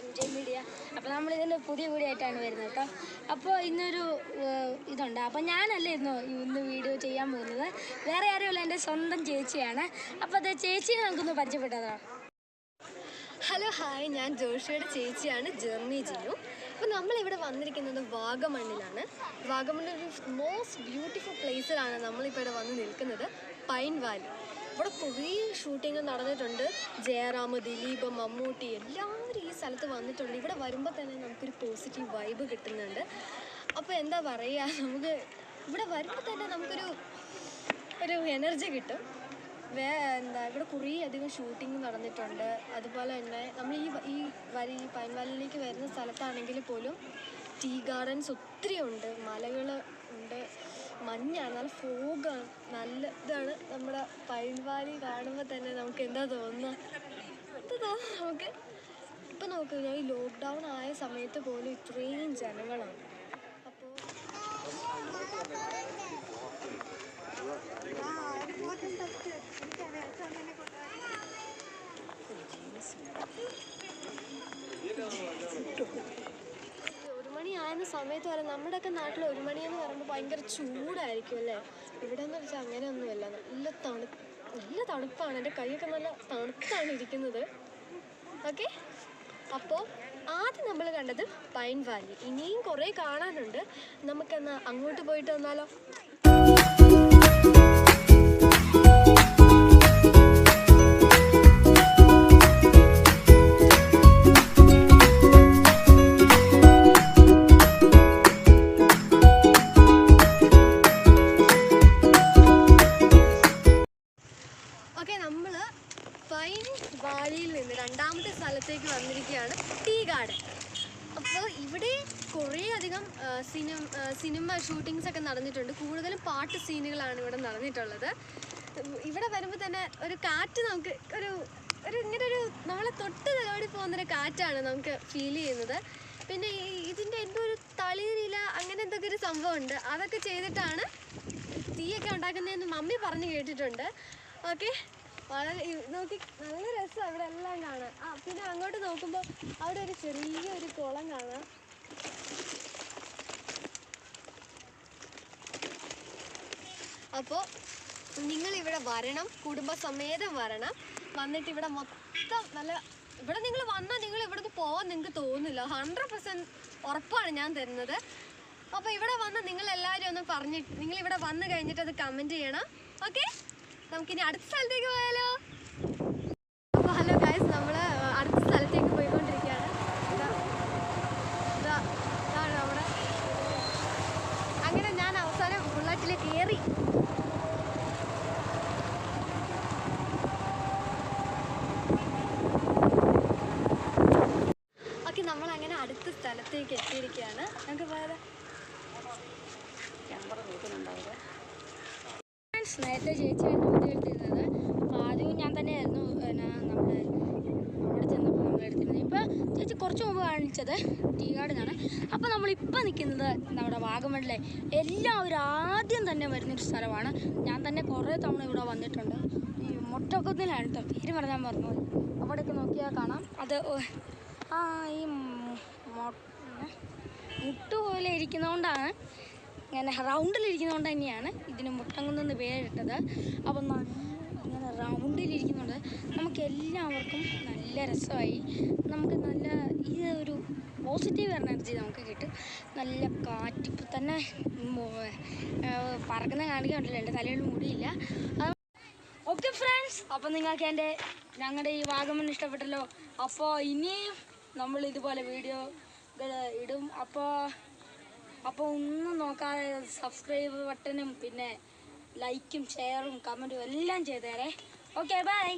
MJ media. അപ്പോൾ നമ്മളിതിൻ്റെ പുതിയ വീഡിയോ ആയിട്ടാണ് വരുന്നത് കേട്ടോ. അപ്പോൾ ഇന്നൊരു ഇതുണ്ട്. അപ്പോൾ ഞാനല്ല ഇന്ന് വീഡിയോ ചെയ്യാൻ പോകുന്നത്, വേറെ ആരുമല്ല, എൻ്റെ സ്വന്തം ചേച്ചിയാണ്. അപ്പോൾ അത് ചേച്ചിയെ നമുക്കൊന്ന് പരിചയപ്പെട്ടതോ. ഹലോ ഹായ്, ഞാൻ ജോഷിയുടെ ചേച്ചിയാണ്, ജെർണി ജിനു. അപ്പോൾ നമ്മളിവിടെ വന്നിരിക്കുന്നത് വാഗമണ്ണിലാണ്. വാഗമണ്ണിൽ ഒരു മോസ്റ്റ് ബ്യൂട്ടിഫുൾ പ്ലേസിലാണ് നമ്മളിപ്പോൾ ഇവിടെ വന്ന് നിൽക്കുന്നത്, പൈൻ വാലി. ഇവിടെ കുറേ ഷൂട്ടിങ് നടന്നിട്ടുണ്ട്. ജയറാം, ദിലീപ്, മമ്മൂട്ടി എല്ലാവരും ഈ സ്ഥലത്ത് വന്നിട്ടുണ്ട്. ഇവിടെ വരുമ്പോൾ തന്നെ നമുക്കൊരു പോസിറ്റീവ് വൈബ് കിട്ടുന്നുണ്ട്. അപ്പോൾ എന്താ പറയുക, നമുക്ക് ഇവിടെ വരുമ്പോൾ തന്നെ നമുക്കൊരു എനർജി കിട്ടും. ഇവിടെ കുറേ അധികം ഷൂട്ടിങ് നടന്നിട്ടുണ്ട്. അതുപോലെ തന്നെ നമ്മൾ ഈ പൈൻ വാലിയിലേക്ക് വരുന്ന സ്ഥലത്താണെങ്കിൽ പോലും ടീ ഗാർഡൻസ് ഒത്തിരി ഉണ്ട്, മലകൾ ഉണ്ട്, മഞ്ഞാണ്, നല്ല ഫോഗാണ്, നല്ല ഇതാണ്. നമ്മുടെ പൈൻ വാലി കാണുമ്പോൾ തന്നെ നമുക്ക് എന്താ തോന്നുന്നു, നമുക്ക് ഇപ്പം നോക്കുക, ഞാൻ ഈ ലോക്ക്ഡൗൺ ആയ സമയത്ത് പോലും ഇത്രയും ജനങ്ങളാണ്. അപ്പോൾ ഒരു മണിയാകുന്ന സമയത്ത് വരെ നമ്മുടെയൊക്കെ നാട്ടിൽ ഒരു മണിയെന്ന് പറയുമ്പോൾ ഭയങ്കര ചൂടായിരിക്കും അല്ലേ. ഇവിടെ എന്ന് വെച്ചാൽ അങ്ങനെയൊന്നുമല്ല, നല്ല തണുപ്പാണ്. എൻ്റെ കൈയൊക്കെ നല്ല തണുത്താണ് ഇരിക്കുന്നത്. ഓക്കെ, അപ്പോൾ ആദ്യം നമ്മൾ കണ്ടത് പൈൻ വാലി. ഇനിയും കുറേ കാണാനുണ്ട്. നമുക്കെന്നാ അങ്ങോട്ട് പോയിട്ട് വന്നാലോ. നമ്മൾ പൈൻ വാലിയിൽ നിന്ന് രണ്ടാമത്തെ സ്ഥലത്തേക്ക് വന്നിരിക്കുകയാണ്, ടീ ഗാർഡൻ. അപ്പോൾ ഇവിടെ കുറേ അധികം സിനിമ ഷൂട്ടിങ്സ് ഒക്കെ നടന്നിട്ടുണ്ട്. കൂടുതലും പാട്ട് സീനുകളാണ് ഇവിടെ നടന്നിട്ടുള്ളത്. ഇവിടെ വരുമ്പോൾ തന്നെ ഒരു കാറ്റ്, നമുക്ക് ഇങ്ങനൊരു നമ്മളെ തൊട്ട് തലോടി പോകുന്നൊരു കാറ്റാണ് നമുക്ക് ഫീൽ ചെയ്യുന്നത്. പിന്നെ ഇതിൻ്റെ എന്തോ ഒരു തളിരില അങ്ങനെ എന്തൊക്കെ ഒരു സംഭവമുണ്ട്, അതൊക്കെ ചെയ്തിട്ടാണ് തീയൊക്കെ ഉണ്ടാക്കുന്നതെന്ന് മമ്മി പറഞ്ഞ് കേട്ടിട്ടുണ്ട്. ഓക്കെ, വളരെ നോക്കി നല്ല രസം അവിടെ എല്ലാം കാണാം. പിന്നെ അങ്ങോട്ട് നോക്കുമ്പോൾ അവിടെ ഒരു ചെറിയൊരു കുളം കാണാം. അപ്പോൾ നിങ്ങളിവിടെ വരണം, കുടുംബസമേതം വരണം. വന്നിട്ട് ഇവിടെ മൊത്തം ഇവിടെ നിങ്ങൾ വന്നാൽ നിങ്ങൾ ഇവിടുന്ന് പോകാൻ നിങ്ങൾക്ക് തോന്നില്ല, 100% ഉറപ്പാണ് ഞാൻ തരുന്നത്. അപ്പോൾ ഇവിടെ വന്ന് നിങ്ങളെല്ലാവരും ഒന്ന് പറഞ്ഞിട്ട് നിങ്ങളിവിടെ വന്ന് കഴിഞ്ഞിട്ട് അത് കമൻറ്റ് ചെയ്യണം. ഓക്കെ, നമുക്കിനി അടുത്ത സ്ഥലത്തേക്ക് പോയാലോ. അപ്പോൾ ഹലോ ഗൈസ്, നമ്മൾ അടുത്ത സ്ഥലത്തേക്ക് പോയിക്കൊണ്ടിരിക്കുകയാണ്. ഇതാണ് നമ്മുടെ, അങ്ങനെ ഞാൻ അവസാനം ബുള്ളറ്റിൽ കയറി. ഓക്കെ, നമ്മളങ്ങനെ അടുത്ത സ്ഥലത്തേക്ക് എത്തിയിരിക്കുകയാണ്. നമുക്ക് പോയാലോ. ക്യാമറ നോക്കുന്നുണ്ടാവുക. നേരത്തെ ചേച്ചിയായിട്ട് വീഡിയോ എടുത്തിരുന്നത്. അപ്പോൾ ആദ്യവും ഞാൻ തന്നെയായിരുന്നു അവിടെ ചെന്നപ്പോൾ നമ്മൾ എടുത്തിരുന്നത്. ഇപ്പോൾ ചേച്ചി കുറച്ച് മുമ്പ് കാണിച്ചത് ടീ ഗാർഡനാണ്. അപ്പോൾ നമ്മളിപ്പോൾ നിൽക്കുന്നത് നമ്മുടെ വാഗമണ്ണിലെ എല്ലാവരും ആദ്യം തന്നെ വരുന്നൊരു സ്ഥലമാണ്. ഞാൻ തന്നെ കുറേ തവണ ഇവിടെ വന്നിട്ടുണ്ട്. ഈ മുട്ടക്കുന്നിലാണ് കേട്ടോ, പേര് പറഞ്ഞാൽ മറന്നു. അവിടെയൊക്കെ നോക്കിയാൽ കാണാം. അത് ഈ മുട്ടുപോലെ ഇരിക്കുന്നതുകൊണ്ടാണ്, ഇങ്ങനെ റൗണ്ടിലിരിക്കുന്നതുകൊണ്ട് തന്നെയാണ് ഇതിന് മുട്ടംകുന്നെന്ന് പേരിട്ടത്. അപ്പം ഇങ്ങനെ റൗണ്ടിലിരിക്കുന്നുണ്ട്. നമുക്ക് എല്ലാവർക്കും നല്ല രസമായി, നമുക്ക് നല്ല ഒരു പോസിറ്റീവ് എനർജി നമുക്ക് കിട്ടും. നല്ല കാറ്റ്, ഇപ്പം തന്നെ പറക്കുന്ന കാണിക്കാണ്ടല്ലോ, എൻ്റെ തലയിൽ മുടിയില്ല. ഓക്കെ ഫ്രണ്ട്സ്, അപ്പം നിങ്ങൾക്ക് ഞങ്ങളുടെ ഈ വാഗമൺ ഇഷ്ടപ്പെട്ടല്ലോ. അപ്പോൾ ഇനിയും നമ്മൾ ഇതുപോലെ വീഡിയോ ഇടും. അപ്പോൾ ഒന്നും നോക്കാതെ സബ്സ്ക്രൈബ് ബട്ടണും പിന്നെ ലൈക്കും ഷെയറും കമൻറ്റും എല്ലാം ചെയ്തേരെ. Okay, by.